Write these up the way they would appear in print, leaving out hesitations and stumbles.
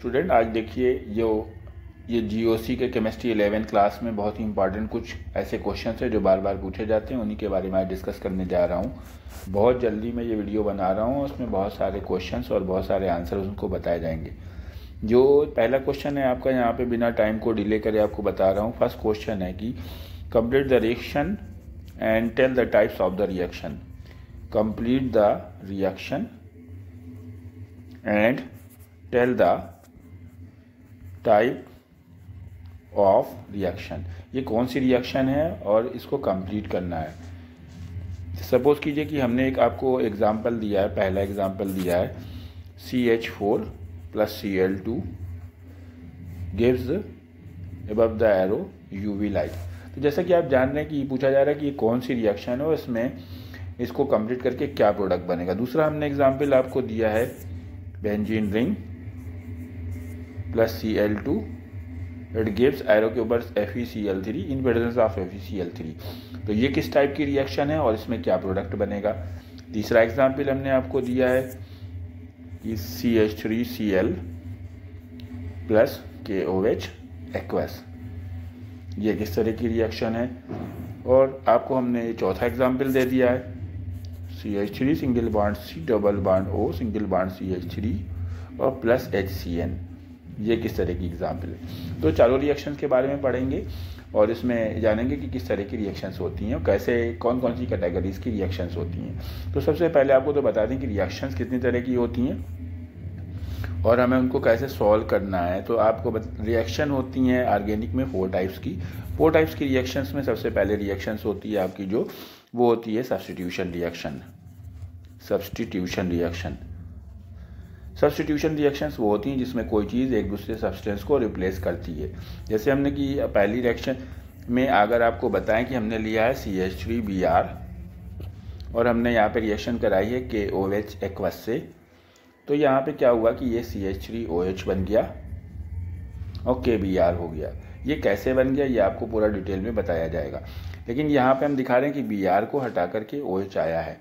Student, आज देखिए ये जीओसी के केमिस्ट्री 11th क्लास में बहुत ही इंपॉर्टेंट कुछ ऐसे क्वेश्चंस हैं जो बार बार पूछे जाते हैं, उन्हीं के बारे में आज डिस्कस करने जा रहा हूँ। बहुत जल्दी मैं ये वीडियो बना रहा हूँ, उसमें बहुत सारे क्वेश्चंस और बहुत सारे आंसर उनको बताए जाएंगे। जो पहला क्वेश्चन है आपका, यहाँ पे बिना टाइम को डिले करे आपको बता रहा हूँ। फर्स्ट क्वेश्चन है कि complete the reaction and tell the types of the reaction. Complete the reaction and tell the type of reaction. ये कौन सी रिएक्शन है और इसको कंप्लीट करना है। सपोज कीजिए कि हमने एक आपको एग्जांपल दिया है, पहला एग्जांपल दिया है CH4 + Cl2 gives above the arrow UV light. तो जैसा कि आप जान रहे हैं कि ये पूछा जा रहा है कि ये कौन सी रिएक्शन है और इसमें इसको कंप्लीट करके क्या प्रोडक्ट बनेगा। दूसरा हमने एग्जांपल आपको दिया है benzene ring + Cl2, it gives arrow के ऊपर FeCl3 in presence of FeCl3। तो ये किस टाइप की रिएक्शन है और इसमें क्या प्रोडक्ट बनेगा। तीसरा एग्जांपल हमने आपको दिया है कि CH3Cl + KOH एक्वस, ये किस तरह की रिएक्शन है। और आपको हमने चौथा एग्जांपल दे दिया है CH3 single bond C double bond O single bond CH3 और +HCN, ये किस तरह की एग्जाम्पल है। तो चारों रिएक्शंस के बारे में पढ़ेंगे और इसमें जानेंगे कि किस तरह की रिएक्शंस होती हैं और कैसे कौन कौन सी कैटेगरीज की रिएक्शंस होती हैं। तो सबसे पहले आपको तो बता दें कि रिएक्शंस कितनी तरह की होती हैं और हमें उनको कैसे सॉल्व करना है। तो आपको रिएक्शन होती हैं ऑर्गेनिक में 4 टाइप्स की। 4 टाइप्स की रिएक्शंस में सबसे पहले रिएक्शंस होती है आपकी जो वो होती है substitution reaction. Substitution reaction substitution reactions वो होती हैं जिसमें कोई चीज़ एक दूसरे सब्सटेंस को रिप्लेस करती है। जैसे हमने कि पहली रिएक्शन में अगर आपको बताएं कि हमने लिया है CH3Br और हमने यहाँ पे रिएक्शन कराई है KOH एक्वस से, तो यहाँ पे क्या हुआ कि ये CH3OH बन गया और KBr हो गया। ये कैसे बन गया ये आपको पूरा डिटेल में बताया जाएगा, लेकिन यहाँ पे हम दिखा रहे हैं कि Br को हटा करके OH आया है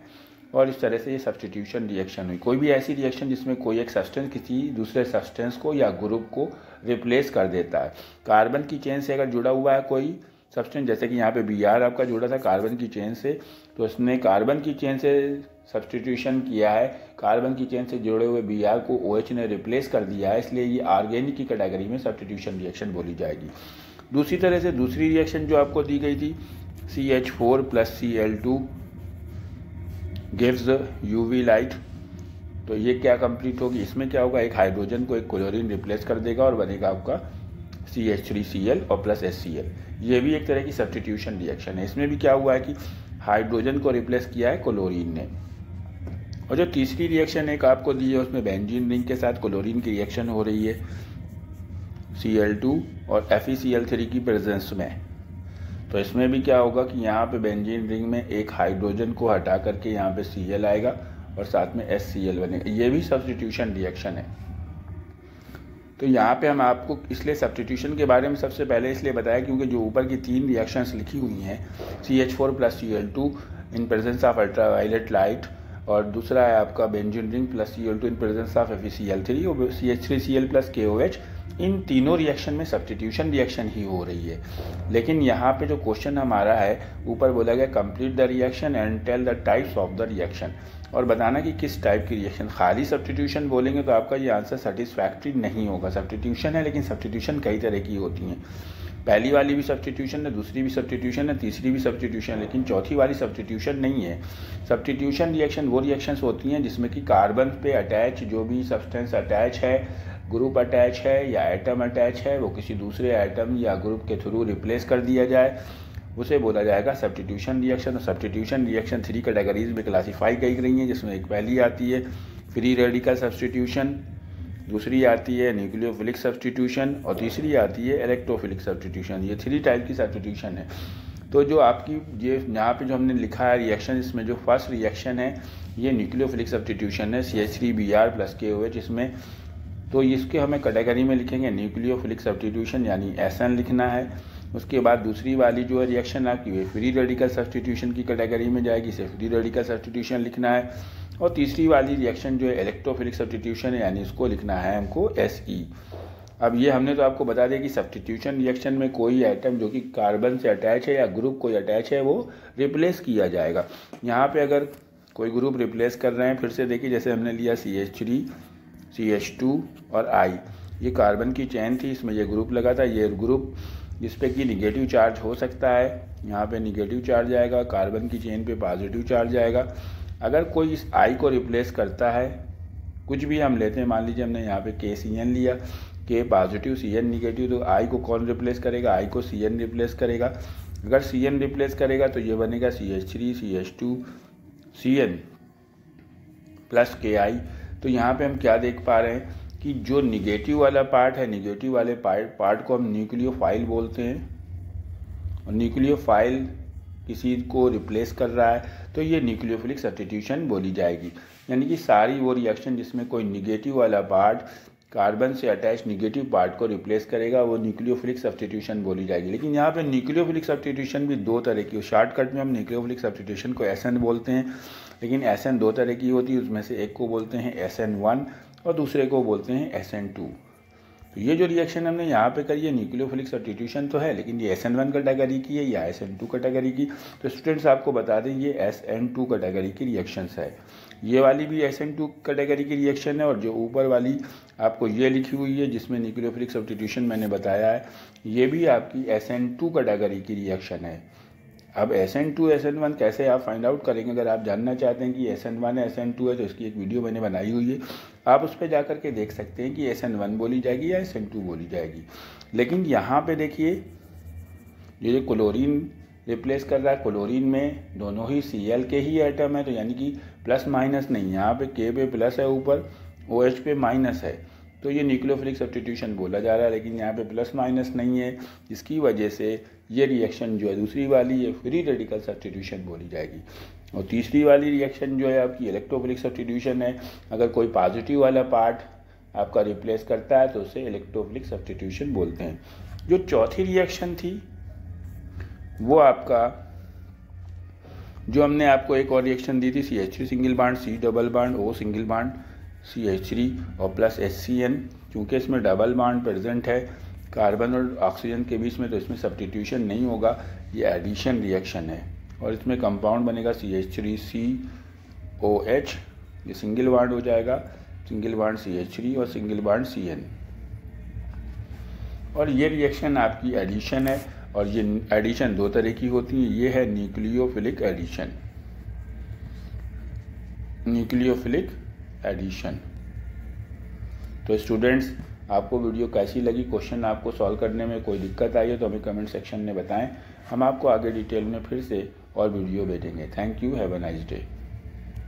और इस तरह से ये सब्स्टिट्यूशन रिएक्शन हुई। कोई भी ऐसी रिएक्शन जिसमें कोई एक सब्सटेंस किसी दूसरे सब्सटेंस को या ग्रुप को रिप्लेस कर देता है। कार्बन की चेन से अगर जुड़ा हुआ है कोई सब्सटेंस, जैसे कि यहाँ पे Br आपका जुड़ा था कार्बन की चेन से, तो उसने कार्बन की चेन से सब्स्टिट्यूशन किया है, कार्बन की चेन से जुड़े हुए Br को OH ने रिप्लेस कर दिया है, इसलिए ये ऑर्गेनिक की कैटेगरी में सब्स्टिट्यूशन रिएक्शन बोली जाएगी। दूसरी तरह से दूसरी रिएक्शन जो आपको दी गई थी CH4 + Cl2 gives UV light, तो ये क्या कंप्लीट होगी। इसमें क्या होगा, एक हाइड्रोजन को एक क्लोरीन रिप्लेस कर देगा और बनेगा आपका CH3Cl और +HCl। ये भी एक तरह की सब्स्टिट्यूशन रिएक्शन है। इसमें भी क्या हुआ है कि हाइड्रोजन को रिप्लेस किया है क्लोरीन ने। और जो तीसरी रिएक्शन एक आपको दी है उसमें बेंजीन रिंग के साथ क्लोरीन की रिएक्शन हो रही है Cl2 और FeCl3 की प्रेजेंस में। तो इसमें भी क्या होगा कि यहाँ पे बेंजीन रिंग में एक हाइड्रोजन को हटा करके यहाँ पे Cl आएगा और साथ में HCl बनेगा। ये भी सब्स्टिट्यूशन रिएक्शन है। तो यहाँ पे हम आपको इसलिए सब्स्टिट्यूशन के बारे में सबसे पहले इसलिए बताया क्योंकि जो ऊपर की 3 रिएक्शंस लिखी हुई हैं CH4 + Cl2 in presence of ultraviolet light और दूसरा है आपका benzene ring + Cl2 in presence of FeCl3 और CH3Cl + KOH, इन तीनों रिएक्शन में सब्स्टिट्यूशन रिएक्शन ही हो रही है। लेकिन यहाँ पे जो क्वेश्चन हमारा है ऊपर बोला गया complete the reaction and tell the types of the reaction, और बताना कि किस टाइप की रिएक्शन। खाली सब्स्टिट्यूशन बोलेंगे तो आपका ये आंसर सेटिस्फैक्ट्री नहीं होगा। सब्स्टिट्यूशन है लेकिन सब्स्टिट्यूशन कई तरह की होती हैं। पहली वाली भी सब्स्टिट्यूशन है, दूसरी भी सब्स्टिट्यूशन है, तीसरी भी सब्स्टिट्यूशन, लेकिन चौथी वाली सब्स्टिट्यूशन नहीं है। सब्स्टिट्यूशन रिएक्शन वो रिएक्शंस होती हैं जिसमें कि कार्बन पे अटैच जो भी सब्सटेंस अटैच है, ग्रुप अटैच है या एटम अटैच है, वो किसी दूसरे एटम या ग्रुप के थ्रू रिप्लेस कर दिया जाए, उसे बोला जाएगा substitution reaction. Substitution reaction 3 categories में क्लासीफाई की गई हैं, जिसमें एक पहली आती है फ्री रेडिकल सब्स्टिट्यूशन, दूसरी आती है न्यूक्लियोफिलिक सब्स्टिट्यूशन और तीसरी आती है इलेक्ट्रोफिलिक सब्स्टिट्यूशन। ये 3 टाइप की सब्स्टिट्यूशन है। तो जो आपकी ये यहाँ पे जो हमने लिखा है रिएक्शन, इसमें जो फर्स्ट रिएक्शन है ये न्यूक्लियोफिलिक सब्स्टिट्यूशन है CH3Br + KOH इसमें। तो इसके हमें कैटेगरी में लिखेंगे न्यूक्लियोफिलिक सब्स्टिट्यूशन यानी SN लिखना है। उसके बाद दूसरी वाली जो है रिएक्शन आपकी वे फ्री रेडिकल सब्स्टिट्यूशन की कैटेगरी में जाएगी, इसे फ्री रेडिकल सब्स्टिट्यूशन लिखना है। और तीसरी वाली रिएक्शन जो है इलेक्ट्रोफिलिक सब्स्टिट्यूशन है यानी इसको लिखना है हमको SE। अब ये हमने तो आपको बता दिया कि सब्स्टिट्यूशन रिएक्शन में कोई आइटम जो कि कार्बन से अटैच है या ग्रुप कोई अटैच है वो रिप्लेस किया जाएगा। यहाँ पे अगर कोई ग्रुप रिप्लेस कर रहे हैं, फिर से देखिए जैसे हमने लिया CH3, CH2 और I, ये कार्बन की चेन थी, इसमें ये ग्रुप लगा था। ये ग्रुप जिस पे कि निगेटिव चार्ज हो सकता है, यहाँ पे निगेटिव चार्ज आएगा, कार्बन की चेन पे पॉजिटिव चार्ज आएगा। अगर कोई इस I को रिप्लेस करता है, कुछ भी हम लेते हैं, मान लीजिए हमने यहाँ पे KCN लिया, K पॉजिटिव CN निगेटिव, तो I को कौन रिप्लेस करेगा? I को CN रिप्लेस करेगा। अगर CN रिप्लेस करेगा तो ये बनेगा CH3 CH2 CN plus KI। तो यहाँ पे हम क्या देख पा रहे हैं कि जो निगेटिव वाला पार्ट है, निगेटिव वाले पार्ट को हम न्यूक्लियोफाइल बोलते हैं, और न्यूक्लियोफाइल किसी को रिप्लेस कर रहा है तो ये न्यूक्लियोफिलिक सब्स्टिट्यूशन बोली जाएगी। यानी कि सारी वो रिएक्शन जिसमें कोई निगेटिव वाला पार्ट कार्बन से अटैच निगेटिव पार्ट को रिप्लेस करेगा वो न्यूक्लियोफिलिक सब्स्टिट्यूशन बोली जाएगी। लेकिन यहाँ पे न्यूक्लियोफिलिक सब्स्टिट्यूशन भी दो तरह की, शॉर्टकट में हम न्यूक्लियोफिलिक सब्स्टिट्यूशन को SN बोलते हैं, लेकिन SN दो तरह की होती है, उसमें से एक को बोलते हैं SN1 और दूसरे को बोलते हैं SN2। तो ये जो रिएक्शन हमने यहाँ पे करी है न्यूक्लियोफिलिक सब्स्टिट्यूशन तो है, लेकिन ये SN1 कैटेगरी की है या SN2 कैटेगरी की। तो स्टूडेंट्स आपको बता दें ये SN2 कैटेगरी की रिएक्शंस है। ये वाली भी SN2 कैटेगरी की रिएक्शन है, और जो ऊपर वाली आपको ये लिखी हुई है जिसमें न्यूक्लियोफिलिक सब्स्टिट्यूशन मैंने बताया है, ये भी आपकी SN2 कैटेगरी की रिएक्शन है। अब SN2 SN1 कैसे आप फाइंड आउट करेंगे? अगर आप जानना चाहते हैं कि SN1 है SN2 है तो इसकी एक वीडियो मैंने बनाई हुई है, आप उस पर जाकर के देख सकते हैं कि SN1 बोली जाएगी या SN2 बोली जाएगी। लेकिन यहाँ पे देखिए ये क्लोरीन रिप्लेस कर रहा है, क्लोरीन में दोनों ही Cl के ही एटम है, तो यानी कि प्लस माइनस नहीं, यहाँ पे K पे प्लस है ऊपर, OH पे माइनस है, तो ये न्यूक्लियोफिलिक सब्स्टिट्यूशन बोला जा रहा है। लेकिन यहाँ पे प्लस माइनस नहीं है, जिसकी वजह से ये रिएक्शन जो है दूसरी वाली ये फ्री रेडिकल सब्स्टिट्यूशन बोली जाएगी। और तीसरी वाली रिएक्शन जो है आपकी इलेक्ट्रोफिलिक सब्स्टिट्यूशन है। अगर कोई पॉजिटिव वाला पार्ट आपका रिप्लेस करता है तो उसे इलेक्ट्रोफिलिक सब्स्टिट्यूशन बोलते हैं। जो चौथी रिएक्शन थी वो आपका, जो हमने आपको एक और रिएक्शन दी थी CH3 single bond C double bond O single bond CH3 और प्लस HCN, क्योंकि इसमें डबल बॉन्ड प्रेजेंट है कार्बन और ऑक्सीजन के बीच में, तो इसमें सब्स्टिट्यूशन नहीं होगा, ये एडिशन रिएक्शन है। और इसमें कंपाउंड बनेगा CH3COH, ये सिंगल बॉन्ड हो जाएगा, सिंगल बॉन्ड CH3 और सिंगल बॉन्ड CN। और ये रिएक्शन आपकी एडिशन है, और ये एडिशन दो तरह की होती है। ये है न्यूक्लियोफिलिक एडिशन, न्यूक्लियोफिलिक एडिशन। तो स्टूडेंट्स आपको वीडियो कैसी लगी, क्वेश्चन आपको सॉल्व करने में कोई दिक्कत आई है तो हमें कमेंट सेक्शन में बताएं, हम आपको आगे डिटेल में फिर से और वीडियो भेजेंगे। Thank you, have a nice day.